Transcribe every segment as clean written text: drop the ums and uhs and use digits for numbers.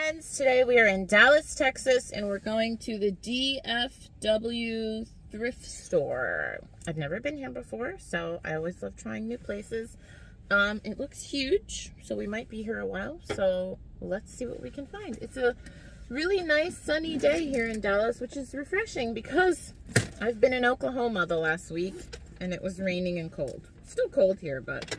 friends, today we are in Dallas, Texas, and we're going to the DFW thrift store. I've never been here before, so I always love trying new places. It looks huge, so we might be here a while, so let's see what we can find. It's a really nice sunny day here in Dallas, which is refreshing because I've been in Oklahoma the last week and it was raining and cold. Still cold here, but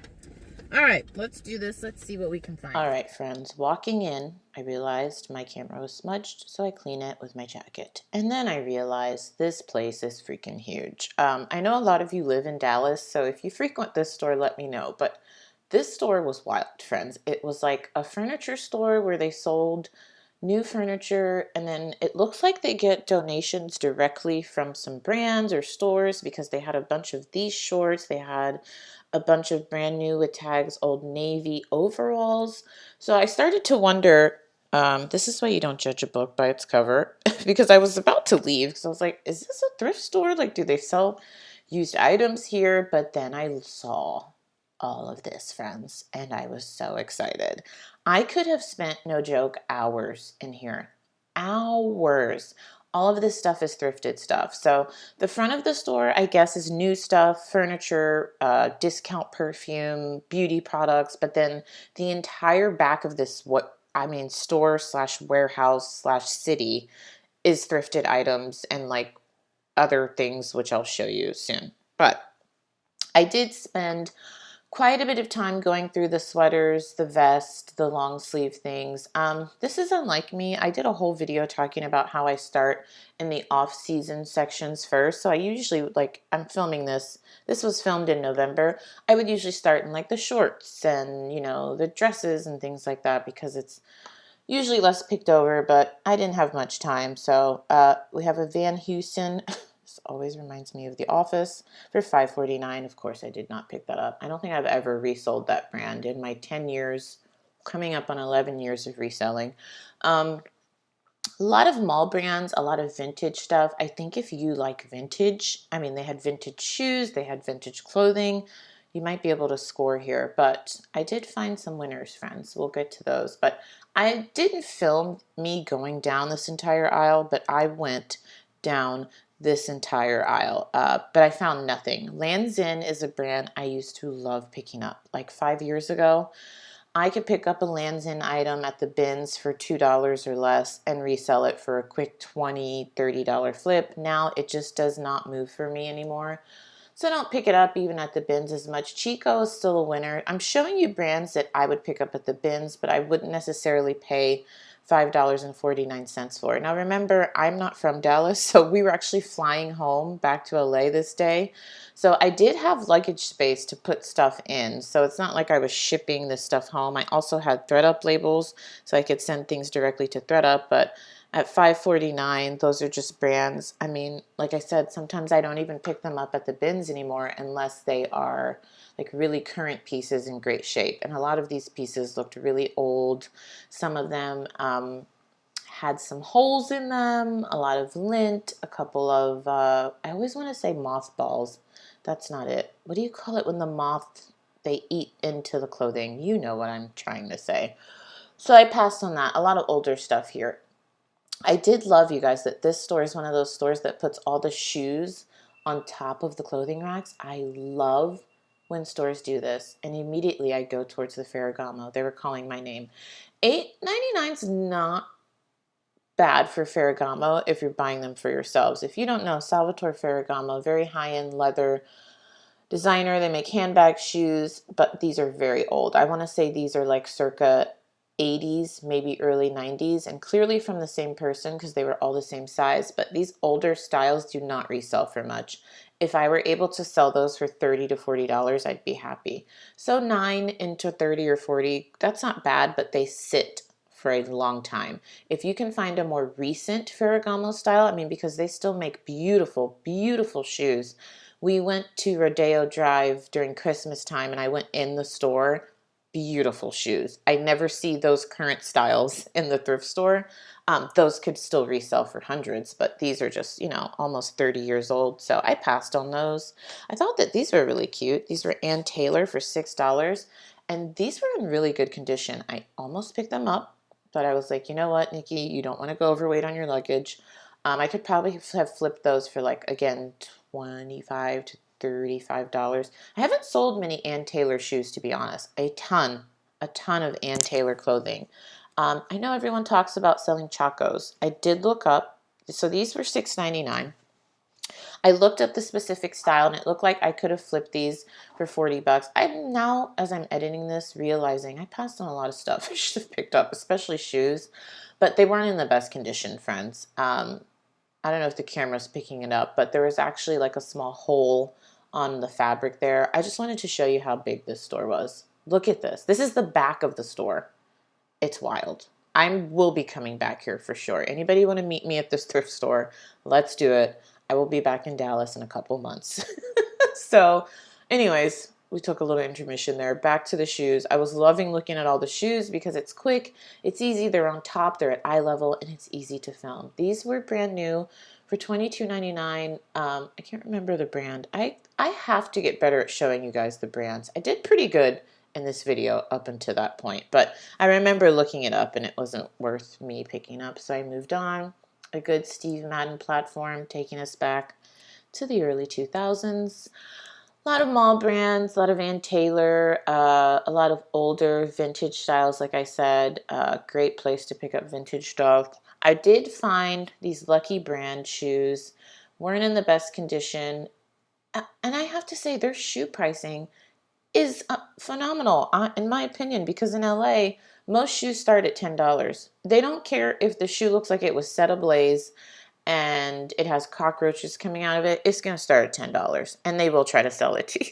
all right, let's do this. Let's see what we can find. All right, friends, walking in, I realized my camera was smudged, so I clean it with my jacket. And then I realized this place is freaking huge. I know a lot of you live in Dallas, so if you frequent this store, let me know. But this store was wild, friends. It was like a furniture store where they sold new furniture, and then it looks like they get donations directly from some brands or stores because they had a bunch of these shorts. They had a bunch of brand new with tags Old Navy overalls. So I started to wonder, this is why you don't judge a book by its cover, because I was about to leave because I was like, is this a thrift store? Like, do they sell used items here? But then I saw all of this, friends, and I was so excited. I could have spent, no joke, hours in here. Hours. All of this stuff is thrifted stuff. So the front of the store, I guess, is new stuff, furniture, discount perfume, beauty products, but then the entire back of this, store slash warehouse slash city is thrifted items and like other things, which I'll show you soon. But I did spend quite a bit of time going through the sweaters, the vest, the long sleeve things. This is unlike me. I did a whole video talking about how I start in the off-season sections first. So I usually, I'm filming this. This was filmed in November. I would usually start in like the shorts and, the dresses and things like that because it's usually less picked over, but I didn't have much time. So we have a Van Heusen. This always reminds me of The Office for $5.49. Of course, I did not pick that up. I don't think I've ever resold that brand in my 10 years, coming up on 11 years of reselling. A lot of mall brands, a lot of vintage stuff. I think if you like vintage, they had vintage shoes, they had vintage clothing, you might be able to score here. But I did find some winners, friends. We'll get to those. But I didn't film me going down this entire aisle, but I went down this entire aisle, but I found nothing. Lands' End is a brand I used to love picking up. Like 5 years ago, I could pick up a Lands' End item at the bins for $2 or less and resell it for a quick $20, $30 flip. Now it just does not move for me anymore. So I don't pick it up even at the bins as much. Chico is still a winner. I'm showing you brands that I would pick up at the bins, but I wouldn't necessarily pay $5.49 for it. Now remember, I'm not from Dallas, so we were actually flying home back to LA this day. So I did have luggage space to put stuff in. So it's not like I was shipping this stuff home. I also had ThredUp labels, so I could send things directly to ThredUp, but at $5.49, those are just brands. Like I said, sometimes I don't even pick them up at the bins anymore unless they are like really current pieces in great shape. And a lot of these pieces looked really old. Some of them had some holes in them, a lot of lint, a couple of, I always want to say mothballs. That's not it. What do you call it when the moths, they eat into the clothing? You know what I'm trying to say. So I passed on that. A lot of older stuff here. I did love, you guys, that this store is one of those stores that puts all the shoes on top of the clothing racks. I love when stores do this. And immediately I go towards the Ferragamo. They were calling my name. $8.99 is not bad for Ferragamo if you're buying them for yourselves. If you don't know, Salvatore Ferragamo, very high-end leather designer. They make handbag shoes, but these are very old. I want to say these are like circa 80s, maybe early 90s, and clearly from the same person because they were all the same size, but these older styles do not resell for much. If I were able to sell those for $30 to $40, I'd be happy. So 9 into 30 or 40, that's not bad, but they sit for a long time. If you can find a more recent Ferragamo style, because they still make beautiful, beautiful shoes. We went to Rodeo Drive during Christmas time and I went in the store. Beautiful shoes. I never see those current styles in the thrift store. Those could still resell for hundreds, but these are just, almost 30 years old. So I passed on those. I thought that these were really cute. These were Ann Taylor for $6, and these were in really good condition. I almost picked them up, but I was like, you know what, Nikki, you don't want to go overweight on your luggage. I could probably have flipped those for like, again, 25 to $35. I haven't sold many Ann Taylor shoes, to be honest. A ton of Ann Taylor clothing. I know everyone talks about selling Chacos. I did look up. So these were $6.99. I looked up the specific style and it looked like I could have flipped these for 40 bucks. I'm now, as I'm editing this, realizing I passed on a lot of stuff I should have picked up, especially shoes, but they weren't in the best condition, friends. I don't know if the camera's picking it up, but there was actually like a small hole on the fabric there. I just wanted to show you how big this store was. Look at this. This is the back of the store. It's wild. I will be coming back here for sure. Anybody want to meet me at this thrift store? Let's do it. I will be back in Dallas in a couple months. So anyways, we took a little intermission there. Back to the shoes. I was loving looking at all the shoes because it's quick, it's easy, they're on top, they're at eye level, and it's easy to film. These were brand new for $22.99. I can't remember the brand. I have to get better at showing you guys the brands. I did pretty good in this video up until that point, but I remember looking it up and it wasn't worth me picking up, so I moved on. A good Steve Madden platform taking us back to the early 2000s. A lot of mall brands, a lot of Ann Taylor, a lot of older vintage styles, like I said. Great place to pick up vintage stuff. I did find these Lucky brand shoes. Weren't in the best condition. And I have to say, their shoe pricing is phenomenal, in my opinion, because in LA, most shoes start at $10. They don't care if the shoe looks like it was set ablaze and it has cockroaches coming out of it. It's going to start at $10 and they will try to sell it to you.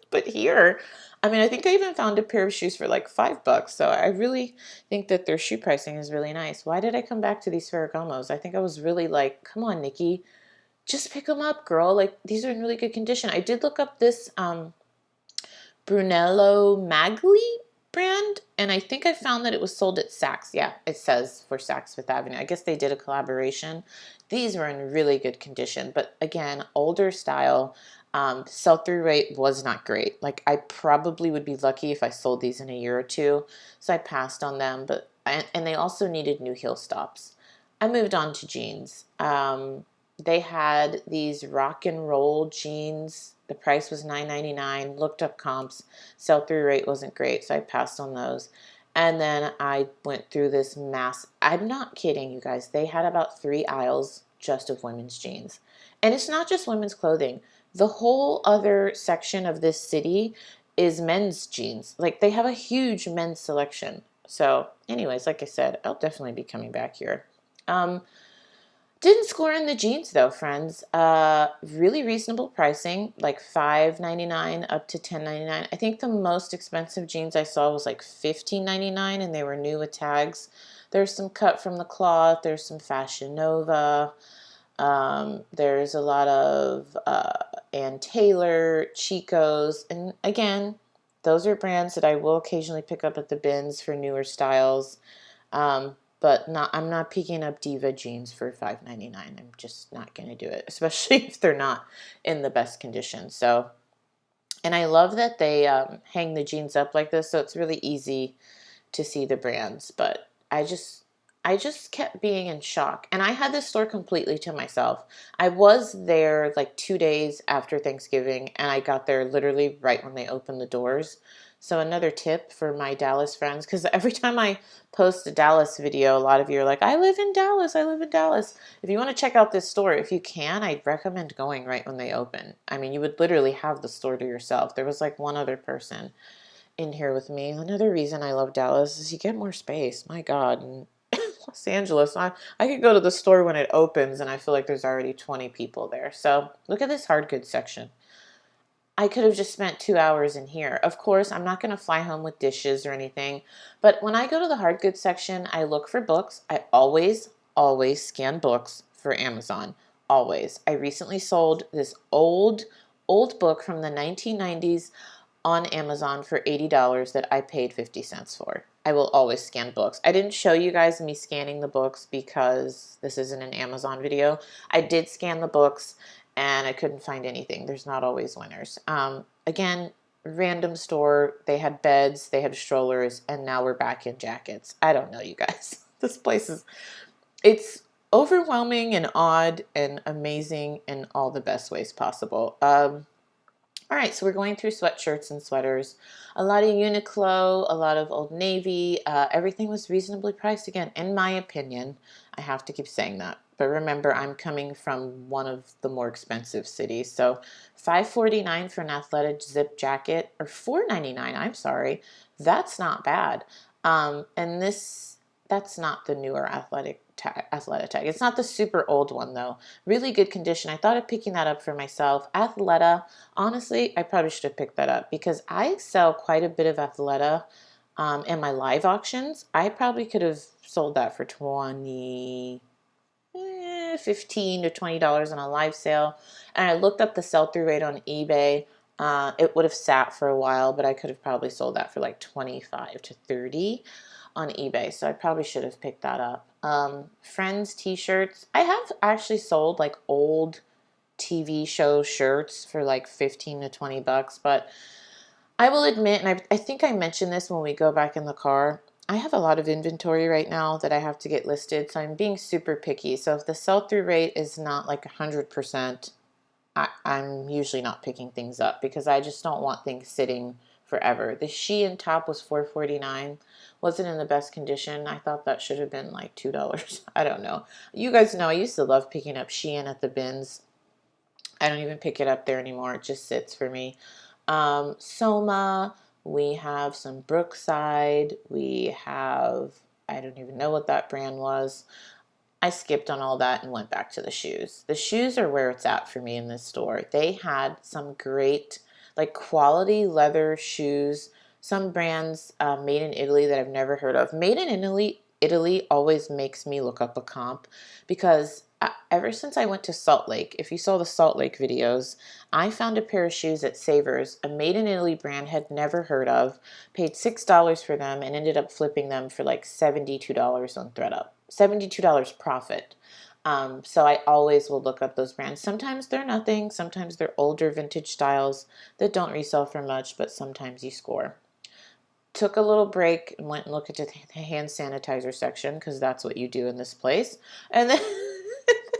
But here, I mean, I think I even found a pair of shoes for like $5. So I really think that their shoe pricing is really nice. Why did I come back to these Ferragamos? I think I was really like, come on, Nikki, just pick them up, girl. Like, these are in really good condition. I did look up this Brunello Magli brand, and I think I found that it was sold at Saks. Yeah, it says for Saks Fifth Avenue. I guess they did a collaboration. These were in really good condition, but again, older style. Sell-through rate was not great. Like, I probably would be lucky if I sold these in a year or two, so I passed on them. But and they also needed new heel stops. I moved on to jeans. They had these rock and roll jeans. The price was $9.99. Looked up comps. Sell-through rate wasn't great, so I passed on those. And then I went through this mass. I'm not kidding, you guys. They had about 3 aisles just of women's jeans. And it's not just women's clothing. The whole other section of this city is men's jeans. Like, they have a huge men's selection. So anyways, like I said, I'll definitely be coming back here. Didn't score in the jeans though, friends. Really reasonable pricing, like $5.99 up to $10.99. I think the most expensive jeans I saw was like $15.99 and they were new with tags. There's some cut from the cloth. There's some Fashion Nova. There's a lot of Ann Taylor, Chico's. And again, those are brands that I will occasionally pick up at the bins for newer styles. But I'm not picking up Diva jeans for $5.99. I'm just not going to do it, especially if they're not in the best condition. So, and I love that they hang the jeans up like this, so it's really easy to see the brands. But I just kept being in shock. And I had this store completely to myself. I was there like 2 days after Thanksgiving, and I got there literally right when they opened the doors. So another tip for my Dallas friends, because every time I post a Dallas video, a lot of you are like, I live in Dallas, I live in Dallas. If you want to check out this store, if you can, I'd recommend going right when they open. I mean, you would literally have the store to yourself. There was like one other person in here with me. Another reason I love Dallas is you get more space. My God. And Los Angeles, I could go to the store when it opens and I feel like there's already 20 people there. So look at this hard goods section. I could have just spent 2 hours in here. Of course, I'm not going to fly home with dishes or anything, but when I go to the hard goods section, I look for books. I always scan books for Amazon. Always. I recently sold this old book from the 1990s on Amazon for $80 that I paid 50 cents for. I will always scan books. I didn't show you guys me scanning the books because this isn't an Amazon video. I did scan the books and I couldn't find anything. There's not always winners. Again, random store. They had beds, they had strollers, and now we're back in jackets. I don't know, you guys. This place is, it's overwhelming and odd and amazing in all the best ways possible. All right, so we're going through sweatshirts and sweaters. A lot of Uniqlo, a lot of Old Navy. Everything was reasonably priced. Again, in my opinion, I have to keep saying that. But remember, I'm coming from one of the more expensive cities. So $5.49 for an athletic zip jacket, or $4.99, I'm sorry. That's not bad. And that's not the newer athletic tag. It's not the super old one though. Really good condition. I thought of picking that up for myself. Athleta, honestly, I probably should have picked that up because I sell quite a bit of Athleta in my live auctions. I probably could have sold that for 15 to $20 on a live sale. And I looked up the sell-through rate on eBay. It would have sat for a while, but I could have probably sold that for like 25 to 30 on eBay. So I probably should have picked that up. Friends t-shirts. I have actually sold like old TV show shirts for like 15 to 20 bucks, but I will admit, and I think I mentioned this when we go back in the car, I have a lot of inventory right now that I have to get listed, so I'm being super picky. So if the sell-through rate is not like 100%, I'm usually not picking things up because I just don't want things sitting forever. The Shein top was $4.49. Wasn't in the best condition. I thought that should have been like $2. I don't know. You guys know I used to love picking up Shein at the bins. I don't even pick it up there anymore. It just sits for me. Soma, we have some Brookside. We have, I don't even know what that brand was. I skipped on all that and went back to the shoes. The shoes are where it's at for me in this store. They had some great, like quality leather shoes. Some brands made in Italy that I've never heard of. Made in Italy always makes me look up a comp because ever since I went to Salt Lake, if you saw the Salt Lake videos, I found a pair of shoes at Savers, a made in Italy brand had never heard of, paid $6 for them and ended up flipping them for like $72 on ThredUp. $72 profit. So I always will look up those brands. Sometimes they're nothing. Sometimes they're older vintage styles that don't resell for much, but sometimes you score. Took a little break and went and looked at the hand sanitizer section because that's what you do in this place. And then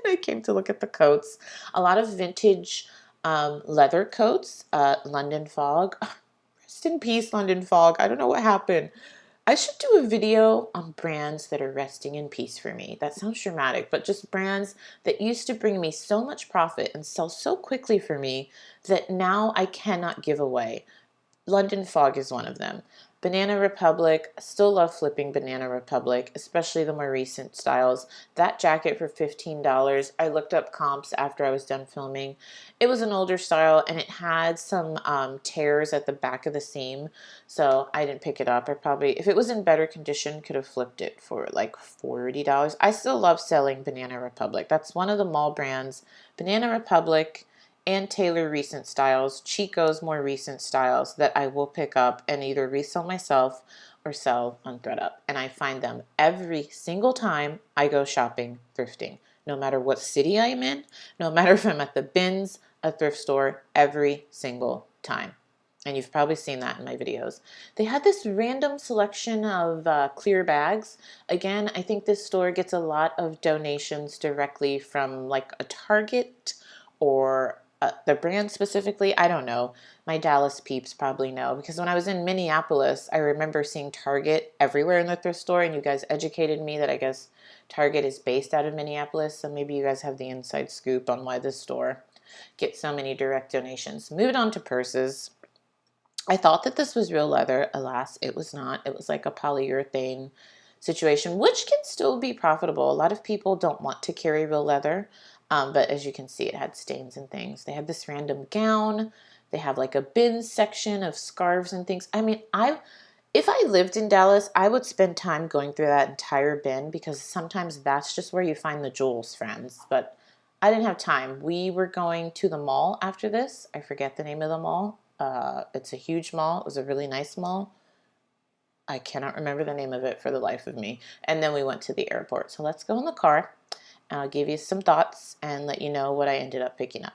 I came to look at the coats. A lot of vintage leather coats. London Fog. Rest in peace, London Fog. I don't know what happened. I should do a video on brands that are resting in peace for me. That sounds dramatic, but just brands that used to bring me so much profit and sell so quickly for me that now I cannot give away. London Fog is one of them. Banana Republic, still love flipping Banana Republic, especially the more recent styles. That jacket for $15, I looked up comps after I was done filming. It was an older style and it had some tears at the back of the seam, so I didn't pick it up. I probably, if it was in better condition, could have flipped it for like $40. I still love selling Banana Republic. That's one of the mall brands. Banana Republic and Taylor recent styles, Chico's more recent styles that I will pick up and either resell myself or sell on ThredUp. And I find them every single time I go shopping, thrifting. No matter what city I'm in, no matter if I'm at the bins, a thrift store, every single time. And you've probably seen that in my videos. They had this random selection of clear bags. Again, I think this store gets a lot of donations directly from like a Target or the brand specifically, I don't know. My Dallas peeps probably know because when I was in Minneapolis, I remember seeing Target everywhere in the thrift store, and you guys educated me that I guess Target is based out of Minneapolis, so maybe you guys have the inside scoop on why this store gets so many direct donations. Moving on to purses. I thought that this was real leather. Alas, it was not. It was like a polyurethane situation, which can still be profitable. A lot of people don't want to carry real leather. But as you can see, it had stains and things. They had this random gown. They have like a bin section of scarves and things. I mean, if I lived in Dallas, I would spend time going through that entire bin because sometimes that's just where you find the jewels, friends. But I didn't have time. We were going to the mall after this. I forget the name of the mall. It's a huge mall. It was a really nice mall. I cannot remember the name of it for the life of me. And then we went to the airport. So let's go in the car. I'll give you some thoughts and let you know what I ended up picking up.